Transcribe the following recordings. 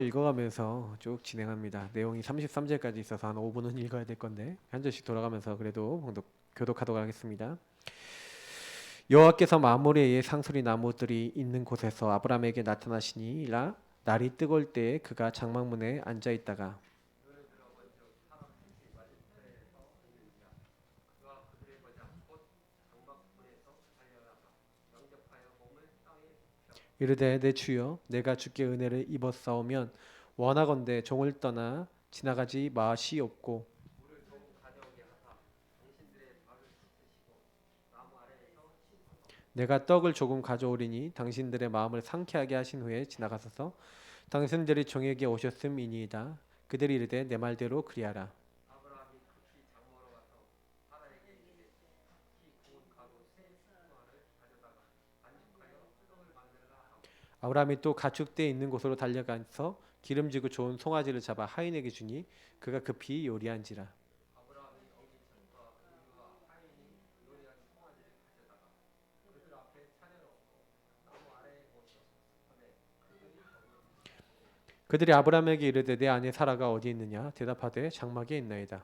읽어가면서 쭉 진행합니다. 내용이 33절까지 있어서 한 5분은 읽어야 될 건데 한 절씩 돌아가면서 그래도 교독하도록 하겠습니다. 여호와께서 마므레의 상수리 나무들이 있는 곳에서 아브라함에게 나타나시니라. 날이 뜨거울 때에 그가 장막문에 앉아 있다가 이르되 내 주여 내가 주께 은혜를 입었사오면 원하건대 종을 떠나 지나가지 마시옵고 내가 떡을 조금 가져오리니 당신들의 마음을 상쾌하게 하신 후에 지나가소서. 당신들이 종에게 오셨음이니이다. 그들이 이르되 내 말대로 그리하라. 아브라함이 또 가축대 있는 곳으로 달려가서 기름지고 좋은 송아지를 잡아 하인에게 주니 그가 급히 요리한지라. 그들이 아브라함에게 이르되 내 아내 사라가 어디 있느냐 대답하되 장막에 있나이다.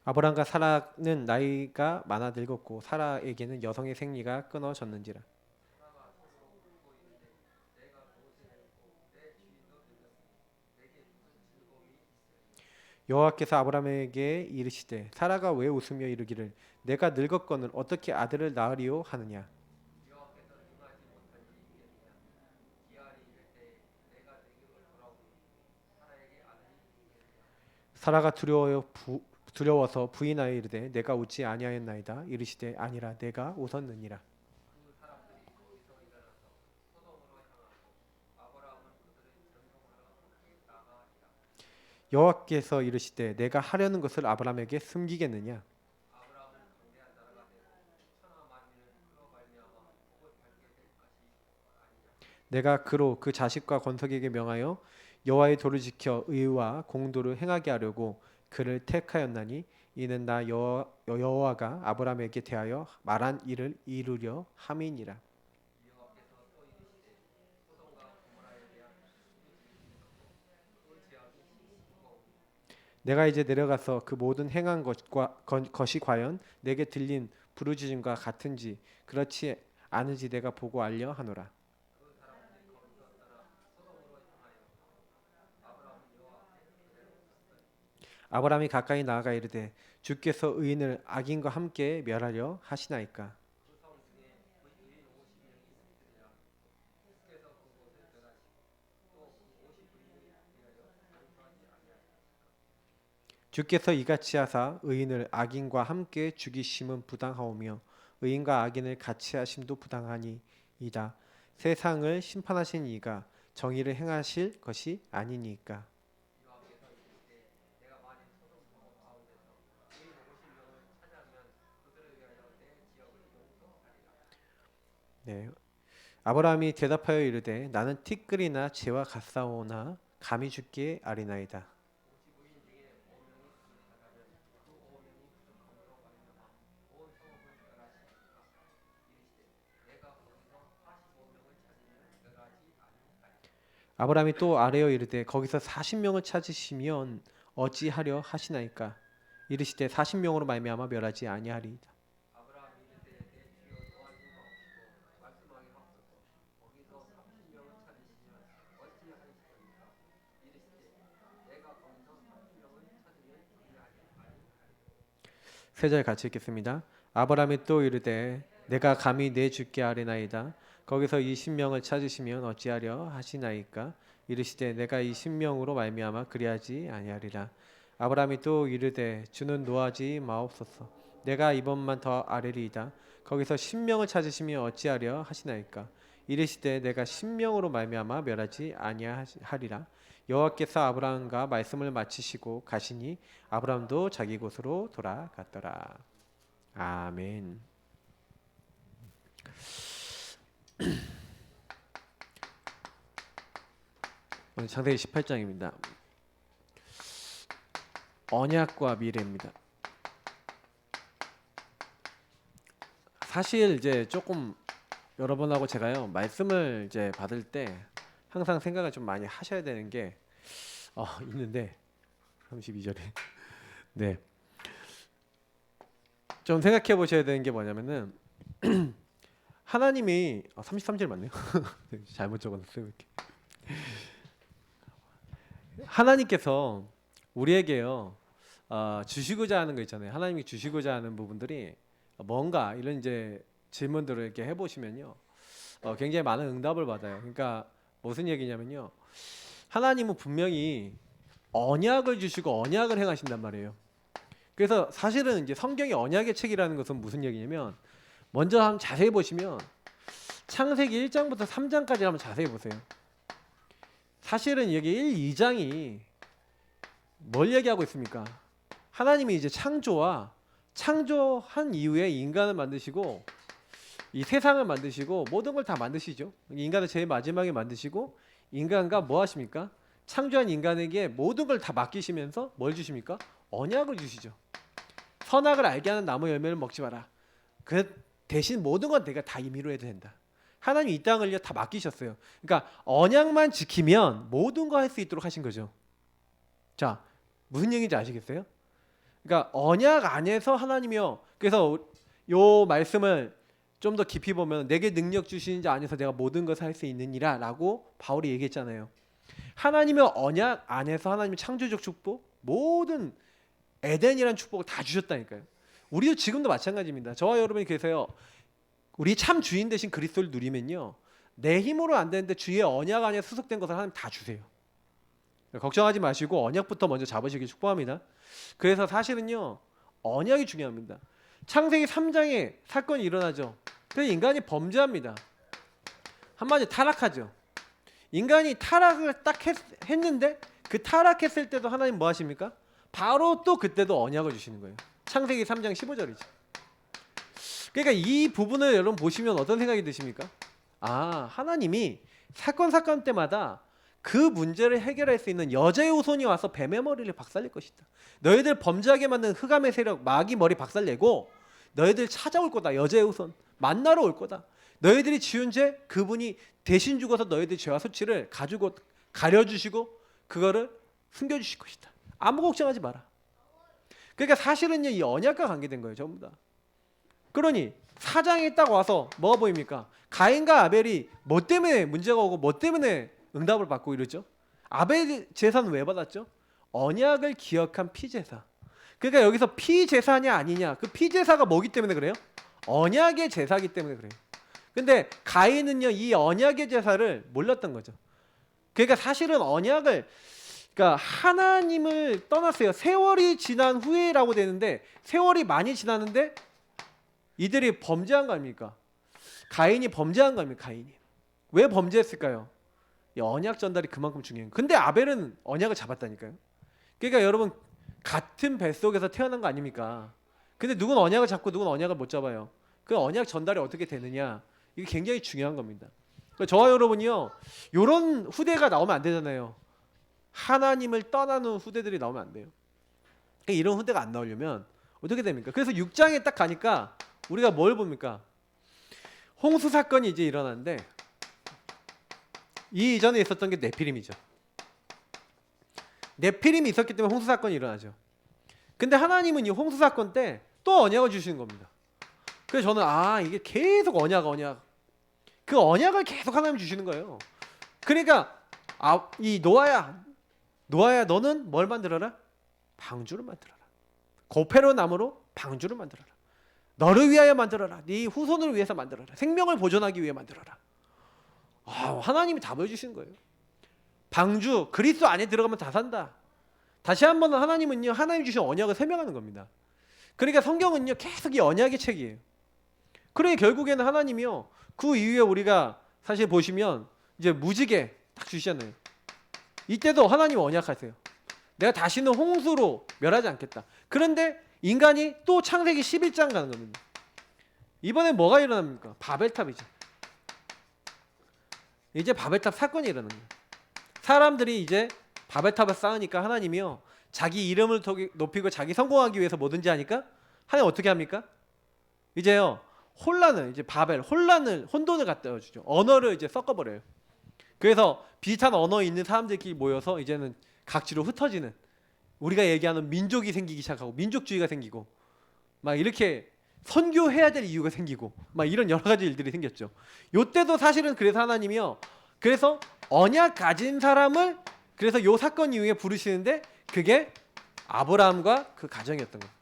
아브라함과 사라는 나이가 많아 늙었고 사라에게는 여성의 생리가 끊어졌는지라. 여호와께서 아브라함에게 이르시되 사라가 왜 웃으며 이르기를 내가 늙었거늘 어떻게 아들을 낳으리요 하느냐. 사라가 두려워서 부인하여 이르되 내가 웃지 아니하였나이다. 이르시되 아니라 내가 웃었느니라. 여호와께서 이르시되 내가 하려는 것을 아브라함에게 숨기겠느냐. 내가 그로 그 자식과 건석에게 명하여 여호와의 도를 지켜 의와 공도를 행하게 하려고 그를 택하였나니 이는 나 여호와가 아브라함에게 대하여 말한 일을 이루려 함이니라. 내가 이제 내려가서 그 모든 행한 것이 과연 내게 들린 부르짖음과 같은지 그렇지 않은지 내가 보고 알려 하노라. 아브라함이 가까이 나아가 이르되 주께서 의인을 악인과 함께 멸하려 하시나이까. 주께서 이같이 하사 의인을 악인과 함께 죽이심은 부당하오며 의인과 악인을 같이 하심도 부당하니이다. 세상을 심판하신 이가 정의를 행하실 것이 아니니까. 네. 아브라함이 대답하여 이르되 나는 티끌이나 재와 같사오나 감히 주께 아리나이다. 아브라함이 또 아뢰어 이르되 거기서 40명을 찾으시면 어찌하려 하시나이까. 이르시되 40명으로 말미암아 멸하지 아니하리이다. 세 절 같이 읽겠습니다. 아브라함이 또 이르되 내가 감히 내 주께 아뢰나이다. 거기서 20명을 찾으시면 어찌하려 하시나이까. 이르시되 내가 이 10명으로 말미암아 그리하지 아니하리라. 아브라함이 또 이르되 주는 노하지 마옵소서. 내가 이번만 더 아뢰리이다. 거기서 10명을 찾으시면 어찌하려 하시나이까. 이르시되 내가 10명으로 말미암아 멸하지 아니하리라. 여호와께서 아브라함과 말씀을 마치시고 가시니 아브라함도 자기 곳으로 돌아갔더라. 아멘. 오늘 창세기 18장입니다. 언약과 미래입니다. 사실 이제 조금 여러분하고 제가요 말씀을 이제 받을 때 항상 생각을 좀 많이 하셔야 되는 게 있는데 32절에 네. 좀 생각해 보셔야 되는 게 뭐냐면은 하나님이 33절 맞네요. 잘못 적어놨어요. 이렇게. 하나님께서 우리에게요 주시고자 하는 거 있잖아요. 하나님이 주시고자 하는 부분들이 뭔가 이런 이제 질문들을 이렇게 해보시면요 굉장히 많은 응답을 받아요. 그러니까 무슨 얘기냐면요 하나님은 분명히 언약을 주시고 언약을 행하신단 말이에요. 그래서 사실은 이제 성경이 언약의 책이라는 것은 무슨 얘기냐면 먼저 한번 자세히 보시면 창세기 1장부터 3장까지 한번 자세히 보세요. 사실은 여기 1, 2장이 뭘 얘기하고 있습니까? 하나님이 이제 창조한 이후에 인간을 만드시고 이 세상을 만드시고 모든 걸 다 만드시죠. 인간을 제일 마지막에 만드시고 인간과 뭐 하십니까? 창조한 인간에게 모든 걸 다 맡기시면서 뭘 주십니까? 언약을 주시죠. 선악을 알게 하는 나무 열매를 먹지 마라. 그 대신 모든 건 내가 다 임의로 해도 된다. 하나님 이 땅을 다 맡기셨어요. 그러니까 언약만 지키면 모든 거 할 수 있도록 하신 거죠. 자, 무슨 얘기인지 아시겠어요? 그러니까 언약 안에서 하나님이요. 그래서 요 말씀을 좀 더 깊이 보면 내게 능력 주시는 자 안에서 내가 모든 것을 할 수 있느니라 라고 바울이 얘기했잖아요. 하나님의 언약 안에서 하나님의 창조적 축복 모든 에덴이라는 축복을 다 주셨다니까요. 우리도 지금도 마찬가지입니다. 저와 여러분이 그래서요 우리 참 주인 되신 그리스도를 누리면요 내 힘으로 안 되는데 주의 언약 안에 수속된 것을 하나님 다 주세요. 걱정하지 마시고 언약부터 먼저 잡으시길 축복합니다. 그래서 사실은요 언약이 중요합니다. 창세기 3장에 사건이 일어나죠. 그래서 인간이 범죄합니다. 한마디로 타락하죠. 인간이 타락을 딱 했는데 그 타락했을 때도 하나님 뭐 하십니까? 바로 또 그때도 언약을 주시는 거예요. 창세기 3장 15절이죠. 그러니까 이 부분을 여러분 보시면 어떤 생각이 드십니까? 하나님이 사건 때마다 그 문제를 해결할 수 있는 여자의 후손이 와서 뱀의 머리를 박살낼 것이다. 너희들 범죄하게 만든 흑암의 세력 마귀 머리 박살내고 너희들 찾아올 거다. 여자의 후손 만나러 올 거다. 너희들이 지은 죄 그분이 대신 죽어서 너희들 죄와 수치를 가지고 가려주시고 그거를 숨겨주실 것이다. 아무 걱정하지 마라. 그러니까 사실은요 이 언약과 관계된 거예요. 전부 다. 그러니 사장이 딱 와서 뭐가 보입니까? 가인과 아벨이 뭐 때문에 문제가 오고 뭐 때문에 응답을 받고 이러죠? 아벨 제사는 왜 받았죠? 언약을 기억한 피제사. 그러니까 여기서 피제사냐 아니냐 그 피제사가 뭐기 때문에 그래요? 언약의 제사기 때문에 그래요. 근데 가인은요 이 언약의 제사를 몰랐던 거죠. 그러니까 사실은 언약을 그러니까 하나님을 떠났어요. 세월이 지난 후에라고 되는데 세월이 많이 지났는데 이들이 범죄한 거 아닙니까? 가인이 범죄한 거 아닙니까? 가인이. 왜 범죄했을까요? 이 언약 전달이 그만큼 중요해요. 근데 아벨은 언약을 잡았다니까요. 그러니까 여러분 같은 뱃속에서 태어난 거 아닙니까? 근데 누군 언약을 잡고 누군 언약을 못 잡아요. 그 언약 전달이 어떻게 되느냐 이게 굉장히 중요한 겁니다. 그러니까 저와 여러분이요 이런 후대가 나오면 안 되잖아요. 하나님을 떠나는 후대들이 나오면 안 돼요. 그러니까 이런 후대가 안 나오려면 어떻게 됩니까? 그래서 6장에 딱 가니까 우리가 뭘 봅니까? 홍수 사건이 이제 일어났는데 이 이전에 있었던 게 네피림이죠. 네피림이 있었기 때문에 홍수 사건이 일어나죠. 근데 하나님은 이 홍수 사건 때 또 언약을 주시는 겁니다. 그래서 저는 이게 계속 언약 그 언약을 계속 하나님 주시는 거예요. 그러니까 이 노아야 너는 뭘 만들어라? 방주를 만들어라. 고페로 나무로 방주를 만들어라. 너를 위하여 만들어라. 네 후손을 위해서 만들어라. 생명을 보존하기 위해 만들어라. 하나님이 다 보여주시는 거예요. 방주 그리스도 안에 들어가면 다 산다. 다시 한번 하나님은요 하나님 주신 언약을 설명하는 겁니다. 그러니까 성경은요 계속 이 언약의 책이에요. 그러니 결국에는 하나님이요 그 이후에 우리가 사실 보시면 이제 무지개 딱 주시잖아요. 이때도 하나님 언약하세요. 내가 다시는 홍수로 멸하지 않겠다. 그런데 인간이 또 창세기 11장 가는 겁니다. 이번에 뭐가 일어납니까? 바벨탑이죠. 이제 바벨탑 사건이 일어납니다. 사람들이 이제 바벨탑을 쌓으니까 하나님이요 자기 이름을 높이고 자기 성공하기 위해서 뭐든지 하니까 하나님 어떻게 합니까? 이제요 혼란을 이제 혼돈을 갖다 주죠. 언어를 이제 섞어버려요. 그래서 비슷한 언어 있는 사람들끼리 모여서 이제는 각지로 흩어지는 우리가 얘기하는 민족이 생기기 시작하고 민족주의가 생기고 막 이렇게 선교해야 될 이유가 생기고 막 이런 여러 가지 일들이 생겼죠. 요때도 사실은 그래서 하나님이요. 그래서 언약 가진 사람을 그래서 요 사건 이후에 부르시는데 그게 아브라함과 그 가정이었던 거예요.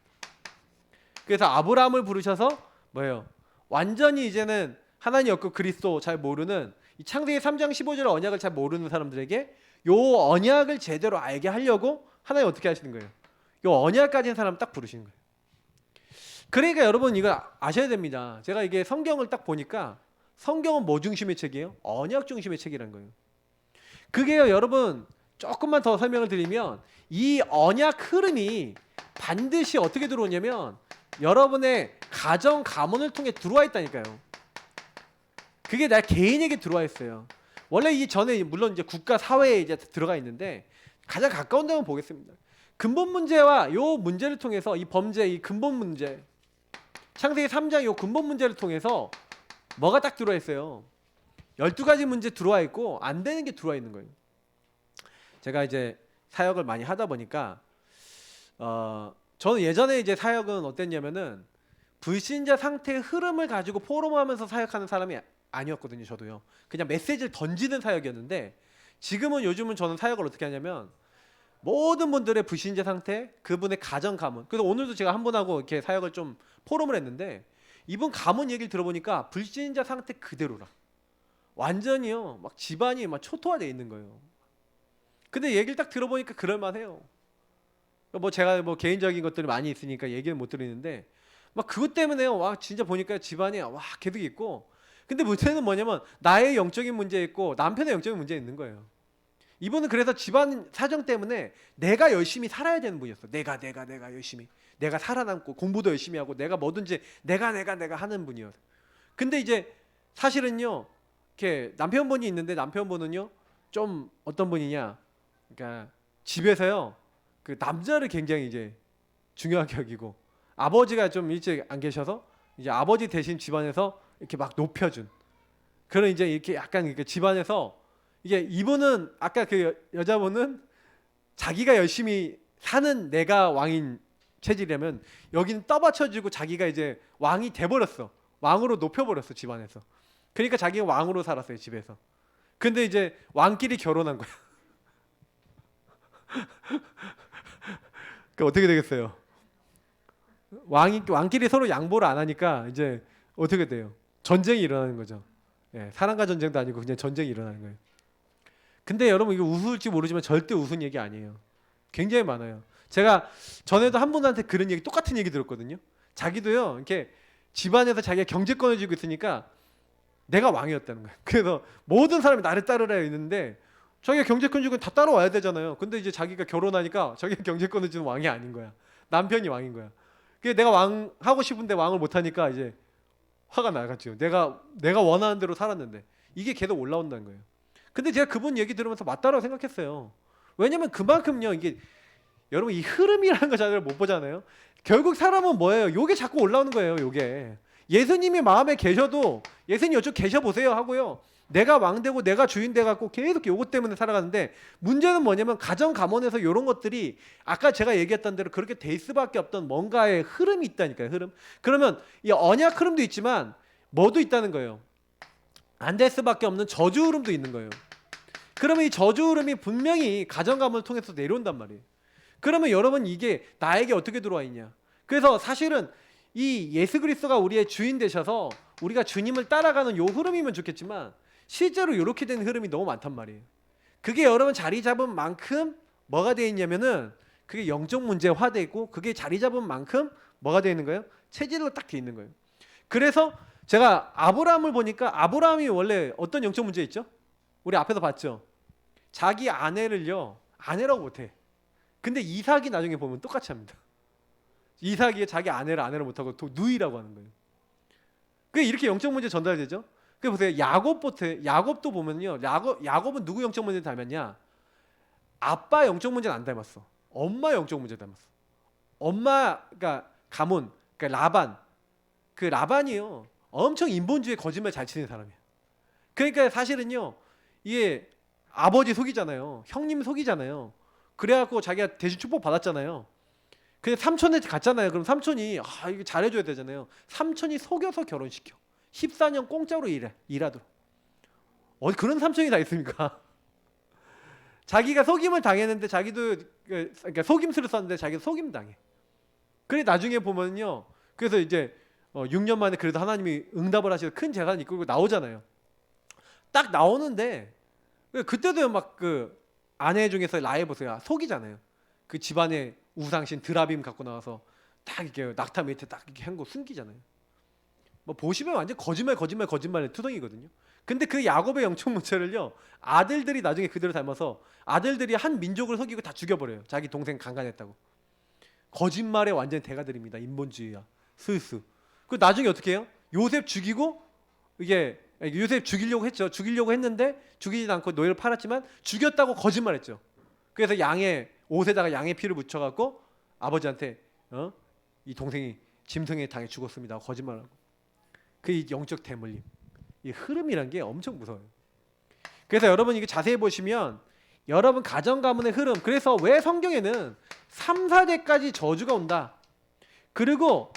그래서 아브라함을 부르셔서 뭐예요? 완전히 이제는 하나님 없고 그리스도 잘 모르는 이 창세기 3장 15절 언약을 잘 모르는 사람들에게 요 언약을 제대로 알게 하려고 하나님 어떻게 하시는 거예요? 요 언약 가진 사람 딱 부르시는 거예요. 그러니까 여러분 이거 아셔야 됩니다. 제가 이게 성경을 딱 보니까 성경은 뭐 중심의 책이에요? 언약 중심의 책이라는 거예요. 그게요 여러분 조금만 더 설명을 드리면 이 언약 흐름이 반드시 어떻게 들어오냐면 여러분의 가정 가문을 통해 들어와 있다니까요. 그게 나 개인에게 들어와 있어요. 원래 이 전에 물론 이제 국가 사회에 이제 들어가 있는데 가장 가까운 데만 보겠습니다. 근본 문제와 요 문제를 통해서 이 범죄 이 근본 문제 창세기 3장 요 근본 문제를 통해서 뭐가 딱 들어와 있어요. 12가지 문제 들어와 있고 안 되는 게 들어와 있는 거예요. 제가 이제 사역을 많이 하다 보니까 저는 예전에 이제 사역은 어땠냐면은 불신자 상태의 흐름을 가지고 포럼하면서 사역하는 사람이 아니었거든요. 저도요. 그냥 메시지를 던지는 사역이었는데 요즘은 저는 사역을 어떻게 하냐면 모든 분들의 불신자 상태, 그분의 가정 가문. 그래서 오늘도 제가 한 분하고 이렇게 사역을 좀 포럼을 했는데 이분 가문 얘기를 들어보니까 불신자 상태 그대로라. 완전히요. 막 집안이 막 초토화되어 있는 거예요. 근데 얘기를 딱 들어보니까 그럴만해요. 뭐 제가 뭐 개인적인 것들이 많이 있으니까 얘기는 못 드리는데 막 그것 때문에요. 와 진짜 보니까 집안이 와 계속 있고. 근데 문제는 뭐냐면 나의 영적인 문제 있고 남편의 영적인 문제 있는 거예요. 이분은 그래서 집안 사정 때문에 내가 열심히 살아야 되는 분이었어. 내가 열심히 내가 살아남고 공부도 열심히 하고 내가 뭐든지 내가 하는 분이었어. 근데 이제 사실은요 이렇게 남편분이 있는데 남편분은요 좀 어떤 분이냐 그러니까 집에서요 그 남자를 굉장히 이제 중요하게 여기고 아버지가 좀 일찍 안 계셔서 이제 아버지 대신 집안에서 이렇게 막 높여준 그런 이제 이렇게 약간 이렇게 집안에서 이게 이분은 아까 그 여자분은 자기가 열심히 사는 내가 왕인 체질이라면 여기는 떠받쳐주고 자기가 이제 왕이 돼버렸어. 왕으로 높여버렸어 집안에서. 그러니까 자기가 왕으로 살았어요 집에서. 근데 이제 왕끼리 결혼한 거야. 그 어떻게 되겠어요? 왕끼리 서로 양보를 안 하니까 이제 어떻게 돼요? 전쟁이 일어나는 거죠. 예, 사랑과 전쟁도 아니고 그냥 전쟁이 일어나는 거예요. 근데 여러분 이거 웃을지 모르지만 절대 웃은 얘기 아니에요. 굉장히 많아요. 제가 전에도 한 분한테 그런 얘기 똑같은 얘기 들었거든요. 자기도요 이렇게 집안에서 자기가 경제권을 쥐고 있으니까 내가 왕이었다는 거예요. 그래서 모든 사람이 나를 따르라 했는데 자기가 경제권 쥐고 다 따라와야 되잖아요. 근데 이제 자기가 결혼하니까 자기가 경제권을 쥐는 왕이 아닌 거야. 남편이 왕인 거야. 그게 내가 왕 하고 싶은데 왕을 못 하니까 이제 화가 나갔죠. 내가 원하는 대로 살았는데 이게 계속 올라온다는 거예요. 근데 제가 그분 얘기 들으면서 맞다라고 생각했어요. 왜냐면 그만큼요 이게 여러분 이 흐름이라는 거 자체를 못 보잖아요. 결국 사람은 뭐예요? 요게 자꾸 올라오는 거예요. 요게 예수님이 마음에 계셔도 예수님 이쪽 계셔 보세요 하고요. 내가 왕 되고 내가 주인 돼 갖고 계속 요것 때문에 살아가는데 문제는 뭐냐면 가정 가문에서 요런 것들이 아까 제가 얘기했던 대로 그렇게 될 수밖에 없던 뭔가의 흐름이 있다니까요. 흐름. 그러면 이 언약 흐름도 있지만 뭐도 있다는 거예요. 안 될 수밖에 없는 저주 흐름도 있는 거예요. 그러면 이 저주 흐름이 분명히 가정 가문을 통해서 내려온단 말이에요. 그러면 여러분 이게 나에게 어떻게 들어와 있냐? 그래서 사실은 이 예수 그리스도가 우리의 주인 되셔서 우리가 주님을 따라가는 요 흐름이면 좋겠지만 실제로 이렇게 된 흐름이 너무 많단 말이에요. 그게 여러분 자리 잡은 만큼 뭐가 되어 있냐면은 그게 영적 문제화되어 있고 그게 자리 잡은 만큼 뭐가 되어 있는 거예요? 체질로 딱 되어 있는 거예요. 그래서 제가 아브라함을 보니까 아브라함이 원래 어떤 영적 문제 있죠? 우리 앞에서 봤죠? 자기 아내를요 아내라고 못해. 근데 이삭이 나중에 보면 똑같이 합니다. 이삭이 자기 아내를 아내로 못하고 누이라고 하는 거예요. 그게 이렇게 영적 문제 전달되죠? 그 보세요. 야곱도 보면요. 야곱은 누구 영적 문제 닮았냐? 아빠 영적 문제는 안 닮았어. 엄마 영적 문제 닮았어. 엄마가 가문, 그러니까 라반, 그 라반이요. 엄청 인본주의 거짓말 잘 치는 사람이야. 그러니까 사실은요, 이게 아버지 속이잖아요. 형님 속이잖아요. 그래갖고 자기가 대신 축복 받았잖아요. 근데 삼촌한테 갔잖아요. 그럼 삼촌이 이거 잘해줘야 되잖아요. 삼촌이 속여서 결혼시켜. 14년 공짜로 일하도록. 그런 삼촌이 다 있습니까? 자기가 속임을 당했는데 자기도 그러니까 속임수를 썼는데 자기도 속임 당해. 그래 나중에 보면요. 그래서 이제 6년 만에 그래도 하나님이 응답을 하셔서 큰 재산 이끌고 나오잖아요. 딱 나오는데 그때도 막 그 아내 중에서 라헬보세요. 속이잖아요. 그 집안에 우상신 드라빔 갖고 나와서 딱 이렇게 낙타 밑에 딱 이렇게 한 거 숨기잖아요. 뭐 보시면 완전 거짓말의 투성이거든요. 근데 그 야곱의 영적 문제를요, 아들들이 나중에 그대로 닮아서 아들들이 한 민족을 속이고 다 죽여버려요. 자기 동생 강간했다고. 거짓말의 완전 대가들입니다. 인본주의야. 스스. 그 나중에 어떻게 해요? 요셉 죽이고 이게 요셉 죽이려고 했죠. 죽이려고 했는데 죽이지 않고 노예를 팔았지만 죽였다고 거짓말했죠. 그래서 양의 옷에다가 양의 피를 묻혀갖고 아버지한테 이 동생이 짐승에 당해 죽었습니다. 거짓말하고. 그 영적 대물림, 이 흐름이란 게 엄청 무서워요. 그래서 여러분 이게 자세히 보시면 여러분 가정 가문의 흐름. 그래서 왜 성경에는 3, 4대까지 저주가 온다. 그리고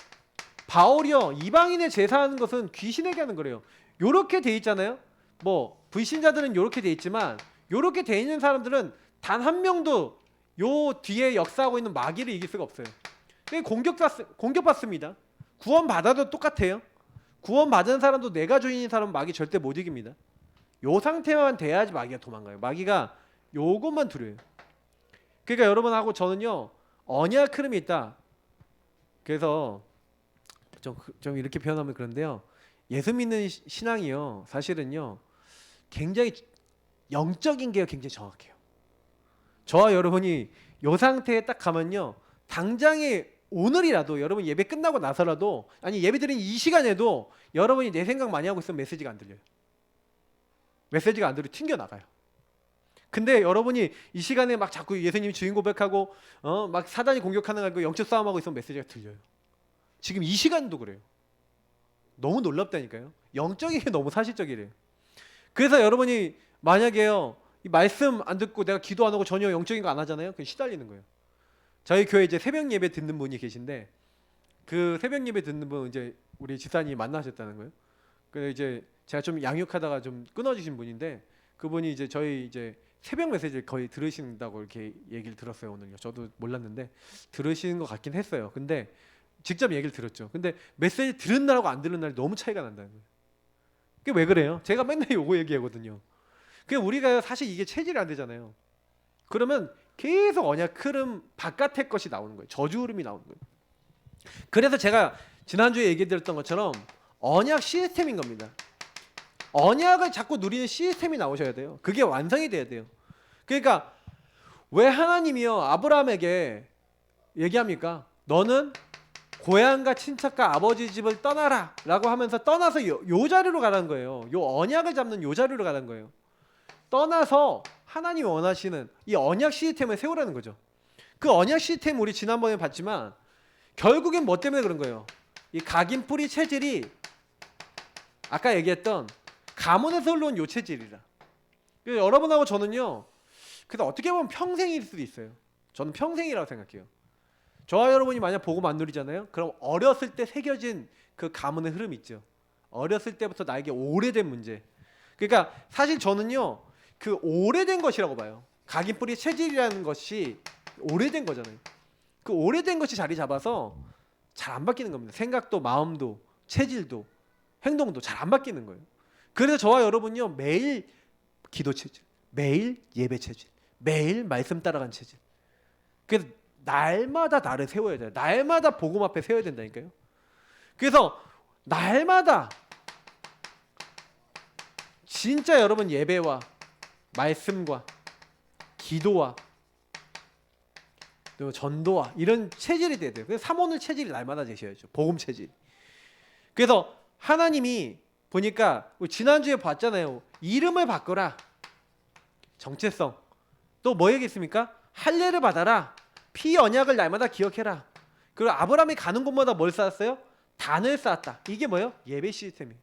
바울이요 이방인의 제사하는 것은 귀신에게 하는 거래요. 요렇게 돼 있잖아요. 뭐 불신자들은 요렇게 돼 있지만 요렇게 돼 있는 사람들은 단 한 명도 요 뒤에 역사하고 있는 마귀를 이길 수가 없어요. 공격받습니다. 구원받아도 똑같아요. 구원받은 사람도 내가 주인인 사람은 마귀 절대 못 이깁니다. 요 상태만 돼야지 마귀가 도망가요. 마귀가 요것만 두려워요. 그러니까 여러분하고 저는요 언약 흐름이 있다. 그래서 좀 이렇게 표현하면 그런데요, 예수 믿는 신앙이요 사실은요 굉장히 영적인 게 굉장히 정확해요. 저와 여러분이 요 상태에 딱 가면요, 당장에 오늘이라도 여러분 예배 끝나고 나서라도, 아니 예배 드린 이 시간에도 여러분이 내 생각 많이 하고 있으면 메시지가 안 들려요. 메시지가 안 들리고 튕겨나가요. 근데 여러분이 이 시간에 막 자꾸 예수님이 주인 고백하고 막 사단이 공격하는 거 영적 싸움하고 있으면 메시지가 들려요. 지금 이 시간도 그래요. 너무 놀랍다니까요. 영적인 게 너무 사실적이래요. 그래서 여러분이 만약에요 이 말씀 안 듣고 내가 기도 안 하고 전혀 영적인 거 안 하잖아요. 그냥 시달리는 거예요. 저희 교회 이제 새벽 예배 듣는 분이 계신데, 그 새벽 예배 듣는 분 이제 우리 집사님이 만나셨다는 거예요. 그 이제 제가 좀 양육하다가 좀 끊어지신 분인데, 그분이 이제 저희 이제 새벽 메시지를 거의 들으신다고 이렇게 얘기를 들었어요. 오늘요. 저도 몰랐는데 들으시는 것 같긴 했어요. 근데 직접 얘기를 들었죠. 근데 메시지 들은 날하고 안 들은 날이 너무 차이가 난다는 거예요. 그게 왜 그래요? 제가 맨날 요거 얘기하거든요. 그게 우리가 사실 이게 체질이 안 되잖아요. 그러면 계속 언약 흐름 바깥의 것이 나오는 거예요. 저주 흐름이 나오는 거예요. 그래서 제가 지난주에 얘기 드렸던 것처럼 언약 시스템인 겁니다. 언약을 자꾸 누리는 시스템이 나오셔야 돼요. 그게 완성이 돼야 돼요. 그러니까 왜 하나님이요 아브라함에게 얘기합니까? 너는 고향과 친척과 아버지 집을 떠나라 라고 하면서 떠나서 요 자리로 가라는 거예요. 요 언약을 잡는 요 자리로 가라는 거예요. 떠나서 하나님이 원하시는 이 언약 시스템을 세우라는 거죠. 그 언약 시스템 우리 지난번에 봤지만 결국엔 뭐 때문에 그런 거예요? 이 각인 뿌리 체질이 아까 얘기했던 가문에서 흘러온 요 체질이라. 여러분하고 저는요, 그래서 어떻게 보면 평생일 수도 있어요. 저는 평생이라고 생각해요. 저와 여러분이 만약 복음 안 누리잖아요. 그럼 어렸을 때 새겨진 그 가문의 흐름 있죠. 어렸을 때부터 나에게 오래된 문제. 그러니까 사실 저는요, 그 오래된 것이라고 봐요. 각인 뿌리 체질이라는 것이 오래된 거잖아요. 그 오래된 것이 자리 잡아서 잘 안 바뀌는 겁니다. 생각도 마음도 체질도 행동도 잘 안 바뀌는 거예요. 그래서 저와 여러분요 매일 기도 체질, 매일 예배 체질, 매일 말씀 따라간 체질. 그래서 날마다 나를 세워야 돼요. 날마다 복음 앞에 세워야 된다니까요. 그래서 날마다 진짜 여러분 예배와 말씀과 기도와 또 전도와 이런 체질이 돼야 돼요. 그래서 삼오늘 체질이 날마다 되셔야죠. 복음 체질. 그래서 하나님이 보니까 지난주에 봤잖아요. 이름을 바꿔라. 정체성. 또 뭐 얘기했습니까? 할례를 받아라. 피 언약을 날마다 기억해라. 그리고 아브라함이 가는 곳마다 뭘 쌓았어요? 단을 쌓았다. 이게 뭐예요? 예배 시스템이에요.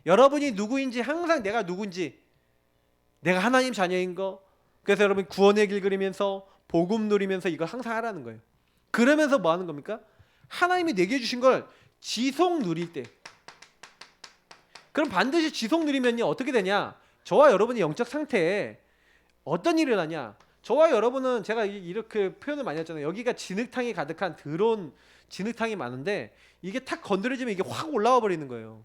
여러분이 누구인지 항상 내가 누군지, 내가 하나님 자녀인 거, 그래서 여러분 구원의 길 그리면서 복음 누리면서 이걸 항상 하라는 거예요. 그러면서 뭐 하는 겁니까? 하나님이 내게 주신 걸 지속 누릴 때, 그럼 반드시 지속 누리면요 어떻게 되냐? 저와 여러분의 영적 상태에 어떤 일이 일어나냐? 저와 여러분은 제가 이렇게 표현을 많이 했잖아요. 여기가 진흙탕이 가득한 더러운 진흙탕이 많은데 이게 탁 건드려지면 이게 확 올라와 버리는 거예요.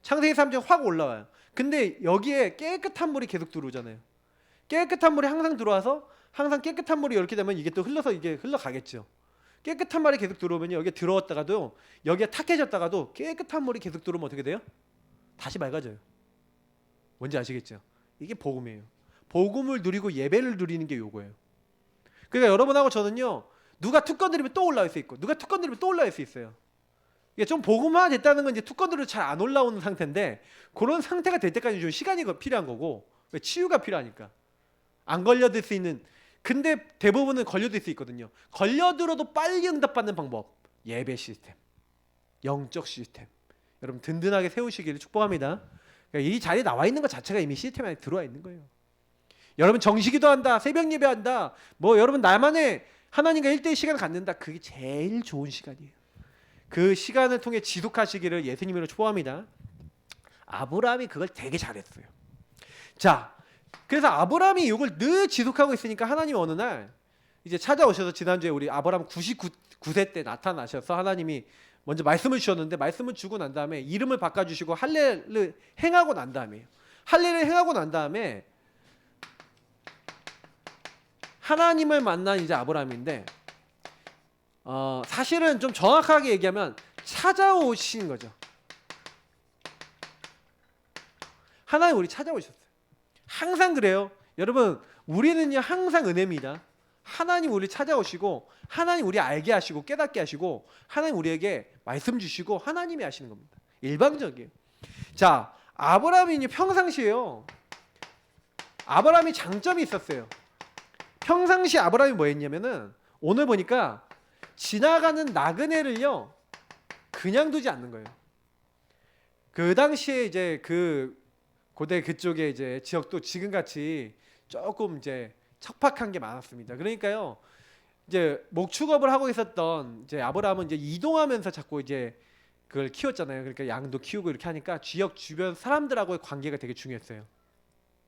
창세기 3장 확 올라와요. 근데 여기에 깨끗한 물이 계속 들어오잖아요. 깨끗한 물이 항상 들어와서 항상 깨끗한 물이 이렇게 되면 이게 또 흘러서 이게 흘러가겠죠. 깨끗한 물이 계속 들어오면 여기에 들어왔다가도 여기에 탁해졌다가도 깨끗한 물이 계속 들어오면 어떻게 돼요? 다시 맑아져요. 뭔지 아시겠죠? 이게 복음이에요. 복음을 누리고 예배를 누리는 게 요거예요. 그러니까 여러분하고 저는요, 누가 툭 건드리면 또 올라올 수 있고 누가 툭 건드리면 또 올라올 수 있어요. 이게 좀 복음화 됐다는 건 이제 툭 건드려도 잘 안 올라오는 상태인데, 그런 상태가 될 때까지 좀 시간이 필요한 거고, 왜? 치유가 필요하니까. 안 걸려들 수 있는, 근데 대부분은 걸려들 수 있거든요. 걸려들어도 빨리 응답받는 방법, 예배 시스템, 영적 시스템, 여러분 든든하게 세우시기를 축복합니다. 그러니까 이 자리에 나와 있는 것 자체가 이미 시스템 안에 들어와 있는 거예요. 여러분 정시기도 한다, 새벽 예배한다, 뭐 여러분 나만의 하나님과 1대1 시간을 갖는다, 그게 제일 좋은 시간이에요. 그 시간을 통해 지속하시기를 예수님으로 축복합니다. 아브라함이 그걸 되게 잘했어요. 자, 그래서 아브라함이 이걸 늘 지속하고 있으니까 하나님이 어느 날 이제 찾아오셔서, 지난주에 우리 아브라함 99세 때 나타나셔서 하나님이 먼저 말씀을 주셨는데, 말씀을 주고 난 다음에 이름을 바꿔주시고 할례를 행하고 난 다음에, 할례를 행하고 난 다음에 하나님을 만난 이제 아브라함인데, 사실은 좀 정확하게 얘기하면 찾아오신 거죠. 하나님 우리 찾아오셨어요. 항상 그래요. 여러분 우리는요 항상 은혜입니다. 하나님 우리 찾아오시고, 하나님 우리 알게 하시고 깨닫게 하시고, 하나님 우리에게 말씀 주시고, 하나님이 하시는 겁니다. 일방적이에요. 자, 아브라함이 평상시에요, 아브라함이 장점이 있었어요. 평상시 아브라함이 뭐 했냐면은, 오늘 보니까 지나가는 나그네를요 그냥 두지 않는 거예요. 그 당시에 이제 그 고대 그쪽에 이제 지역도 지금같이 조금 이제 척박한 게 많았습니다. 그러니까요, 이제 목축업을 하고 있었던 이제 아브라함은 이제 이동하면서 자꾸 이제 그걸 키웠잖아요. 그러니까 양도 키우고 이렇게 하니까 지역 주변 사람들하고의 관계가 되게 중요했어요.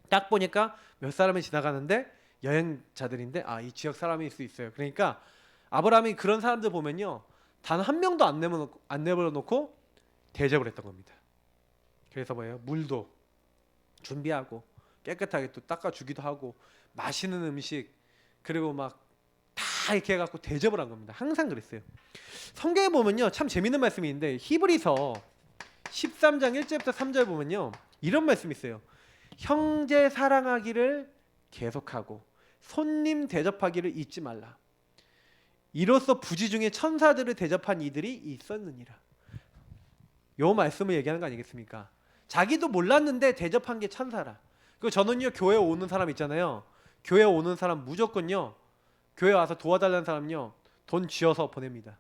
딱 보니까 몇 사람이 지나가는데 여행자들인데, 이 지역 사람일 수 있어요. 그러니까 아브라함이 그런 사람들 보면요 단 한 명도 안 내버려 놓고 대접을 했던 겁니다. 그래서 뭐예요? 물도 준비하고 깨끗하게 또 닦아주기도 하고, 맛있는 음식, 그리고 막 다 이렇게 해갖고 대접을 한 겁니다. 항상 그랬어요. 성경에 보면요 참 재밌는 말씀이 있는데, 히브리서 13장 1절부터 3절 보면요 이런 말씀이 있어요. 형제 사랑하기를 계속하고 손님 대접하기를 잊지 말라. 이로써 부지 중에 천사들을 대접한 이들이 있었느니라. 요 말씀을 얘기하는 거 아니겠습니까? 자기도 몰랐는데 대접한 게 천사라. 그리고 저는요 교회 오는 사람 있잖아요. 교회 오는 사람 무조건요, 교회 와서 도와달라는 사람요 돈 쥐어서 보냅니다.